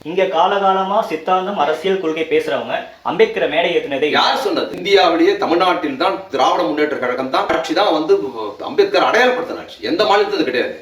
இங்க காலகாலமா சித்தாந்தம் அரசியல் கொள்கை பேசுறவங்க அம்பேத்கரை மேடை ஏற்றினதே யார் சொன்னது? இந்தியாவிலேயே தமிழ்நாட்டில் தான் திராவிட முன்னேற்ற கழகம் தான் ஆட்சி தான் அம்பேத்கர் அடையாளப்படுத்தின ஆட்சி. எந்த மாநிலத்திலும் கிடையாது.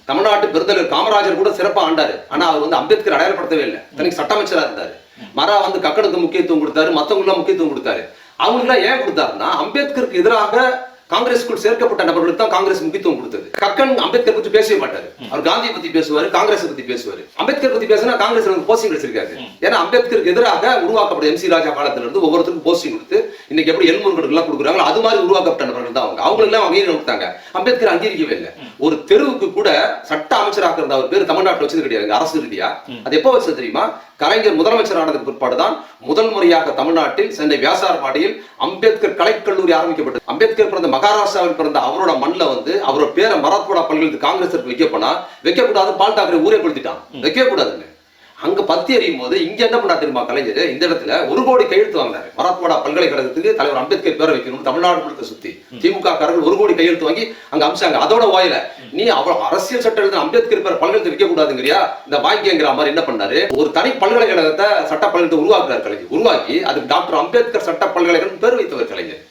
தமிழ்நாட்டு பெருந்தலைவர் காமராஜர் கூட சிறப்பா ஆண்டாரு. ஆனா அவர் அம்பேத்கர் அடையாளப்படுத்தவே இல்லை. தனக்கு சட்ட அமைச்சரா இருந்தாரு. மரா கக்கனுக்கு முக்கியத்துவம் கொடுத்தாரு, மத்தவங்களுக்கு முக்கியத்துவம் கொடுத்தாரு. அவங்களுக்கு ஏன் கொடுத்தாருன்னா அம்பேத்கருக்கு எதிராக காங்கிரஸ்க்குள் சேர்க்கப்பட்ட நபர்களுக்கு தான் காங்கிரஸ் முக்கியத்துவம் கொடுத்தது. கக்கன் அம்பேத்கர் பத்தி பேசவே மாட்டாரு. அவர் காந்தியை பத்தி பேசுவாரு, காங்கிரஸ் பத்தி பேசுவாரு. அம்பேத்கர் பத்தி பேசினா காங்கிரஸ் போஸ்டிங் கிடைச்சிருக்காரு. ஏன்னா அம்பேத்கருக்கு எதிராக உருவாக்கப்பட்ட MC ராஜா காலத்துல இருந்து ஒவ்வொருத்தருக்கும் போஸ்டிங் கொடுத்து இன்னைக்கு எப்படி எல்முருகனுக்கு எல்லாம் கொடுக்குறாங்க அது மாதிரி உருவாக்கப்பட்ட நபர்கள் தான் அவங்களுக்கு எல்லாம் அங்கீகாரம் கொடுத்தாங்க. அம்பேத்கர் அங்கீகரிக்கவே இல்லை. ஒரு தெருவுக்கு கூட சட்ட அமைச்சராக இருந்த அவர் பேர் தமிழ்நாட்டில் வச்சது கிடையாது அரசு ரீதியா. அது எப்போ வச்சது தெரியுமா? கலைஞர் முதலமைச்சர் ஆனதுக்கு பிற்பாடுதான் முதல் முறையாக தமிழ்நாட்டில் சென்னை வியாசார்பாடியில் அம்பேத்கர் கலைக்கல்லூரி ஆரம்பிக்கப்பட்டது. அம்பேத்கர் பிறந்த மகாராஷ்டிராவில் பிறந்த அவரோட மண்ணில் அவரோட பேரை மராத்வாடா பல்கலைக்கழகத்துக்கு காங்கிரஸ் வைக்க போனா வைக்கக்கூடாது. பால் தாக்கரே ஊரே கொடுத்துட்டான், வைக்க கூடாதுன்னு. அங்க பத்தி எறியும் போது இங்க என்ன பண்ணா தெரியுமா கலைஞர்? இந்த இடத்துல 1 கோடி கையெழுத்து வாங்கினாரு. மராத்வாடா பல்கலைக்கழகத்துக்கு தலைவர் அம்பேத்கர் பேரை வைக்கணும். தமிழ்நாடு முழுக்க சுத்தி திமுக காரர்கள் 1 கோடி கையெழுத்து வாங்கி அங்க அமிச்சாங்க. அதோட ஓயில நீ அரசியல் சட்டம் எழுத அம்பேத்கர் பேர் பல்கலைக்கழகத்தை வைக்க கூடாதுங்கிறியா, இந்த வாங்கிங்கிற மாதிரி என்ன பண்ணாரு? ஒரு தனி பல்கலைக்கழகத்தை சட்ட பல்கலைக்கழகத்தை உருவாக்குறாரு கலைஞர். உருவாக்கி அதுக்கு டாக்டர் அம்பேத்கர் சட்ட பல்கலைக்கழகம் பேர் வைத்தவர் கலைஞர்.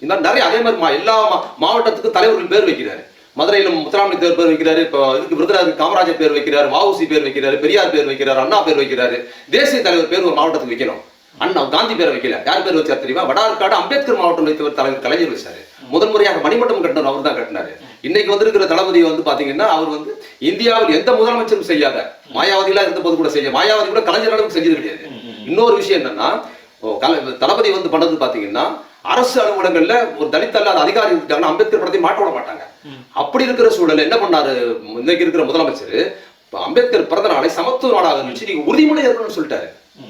இந்த மாதிரி நிறைய அதே மாதிரி எல்லா மாவட்டத்துக்கும் தலைவர்கள் பேர் வைக்கிறாரு. மதுரையில முத்துராமலிங்க தேவர் பேர் வைக்கிறாரு, இதுக்கு விருதுநகர் காமராஜர் பேர் வைக்கிறாரு, வஉசி பேர் வைக்கிறாரு, பெரியார் பேர் வைக்கிறாரு, அண்ணா பேர் வைக்கிறாரு. தேசிய தலைவர் பேர் ஒரு மாவட்டத்துக்கு வைக்கணும். அண்ணா காந்தி பேரை வைக்கல. யார் பேர் வச்சார் தெரியுமா? வடார்காடு அம்பேத்கர் மாவட்டம் வைத்தவர் தலைவர் கலைஞர் வச்சாரு. முதல் முறையாக மணிமண்டபம் கட்டினார் அவர் தான் கட்டினாரு. இன்னைக்கு வந்திருக்கிற தளபதி பாத்தீங்கன்னா அவர் இந்தியாவில் எந்த முதலமைச்சரும் செய்யாத மாயாவதிலாம் இருந்த போது கூட செய்ய மாயாவதி கூட கலைஞர் அளவுக்கு செஞ்சது கிடையாது. இன்னொரு விஷயம் என்னன்னா தளபதி பண்ணது பாத்தீங்கன்னா அரசு அலுவலகங்கள்ல ஒரு தலித் அல்லாத அதிகாரி இருக்காங்கன்னா அம்பேத்கர் படத்தை மாட்ட விட மாட்டாங்க. அப்படி இருக்கிற சூழல் என்ன பண்ணாரு இன்னைக்கு இருக்கிற முதலமைச்சர்? அம்பேத்கர் பிறந்த நாளை சமத்துவ நாடாக இருந்துச்சு நீங்க உறுதிமொழி ஏற்கனவே சொல்லிட்டாரு.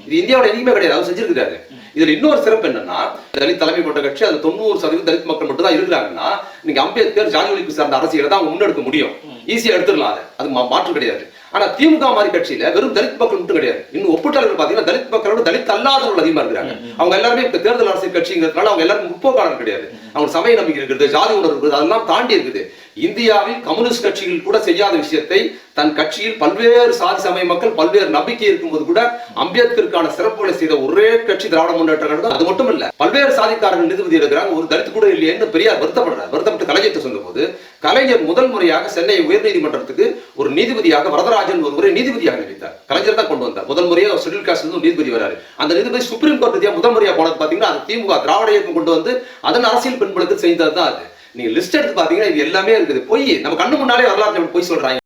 இது இந்தியாவோட எங்கேயுமே கிடையாது, அவர் செஞ்சிருக்காரு. இதுல இன்னொரு சிறப்பு என்னன்னா தலித் தலைமை கொண்ட கட்சி அது 90% தலித் மக்கள் மட்டும் தான் இருக்கிறாங்கன்னா நீங்க அம்பேத்கர் ஜாதி ஒழிப்பு சார்ந்த அரசியலை தான் அவங்க முன்னெடுக்க முடியும். ஈஸியா எடுத்துடலாம், அது மாற்றம் கிடையாது. ஆனா திமுக மாதிரி கட்சியில வெறும் தலித் மக்கள் மட்டும் கிடையாது. இன்னும் ஒப்புட்டாளர்கள் பாத்தீங்கன்னா தலித் மக்களோட தலித் அல்லாதவர்கள் அதிகமா இருக்கிறாங்க. அவங்க எல்லாருமே இப்ப தேர்தல் அரசியல் கட்சிங்கிறதுனால அவங்க எல்லாரும் முற்போக்காளர் கிடையாது. அவங்க சமய நம்பிக்கை இருக்குது, ஜாதி உணர்வு இருக்குது, அதெல்லாம் தாண்டி இருக்குது. இந்தியாவில் கம்யூனிஸ்ட் கட்சிகள் கூட செய்யாத விஷயத்தை தன் கட்சியில் பல்வேறு சாதி சமய மக்கள் பல்வேறு நம்பிக்கை இருக்கும்போது கூட அம்பேத்கருக்கான சிறப்புகளை செய்த ஒரே கட்சி திராவிட முன்னேற்ற கழகம். அது மட்டும் இல்ல, பல்வேறு சாதிக்காரர்கள் நீதிபதி இருக்கிறாங்க, ஒரு தலித் கூட இல்லையேன்னு பெரியார் வருத்தப்பட்டு கலைஞர் சொன்ன போது கலைஞர் முதல் முறையாக சென்னை உயர்நீதிமன்றத்துக்கு ஒரு நீதிபதியாக வரதராஜன் ஒருவரை நீதிபதியாக நினைத்தார். கலைஞர் தான் கொண்டு வந்தார். முதல் முறையாக ஷெட்யூல் காஸ்ட் நீதிபதி வராரு. அந்த நீதிபதி சுப்ரீம் கோர்ட் முதல் முறையாக போனது பாத்தீங்கன்னா அது திமுக திராவிட இயக்கம் கொண்டு வந்து அதன் அரசியல் பெண்களுக்கு செய்தது தான் அது. நீங்க லிஸ்ட் எடுத்து பாத்தீங்கன்னா இது எல்லாமே இருக்குது. பொய் நம்ம கண்ணு முன்னாலே வரலாற்று பொய் சொல்றாங்க.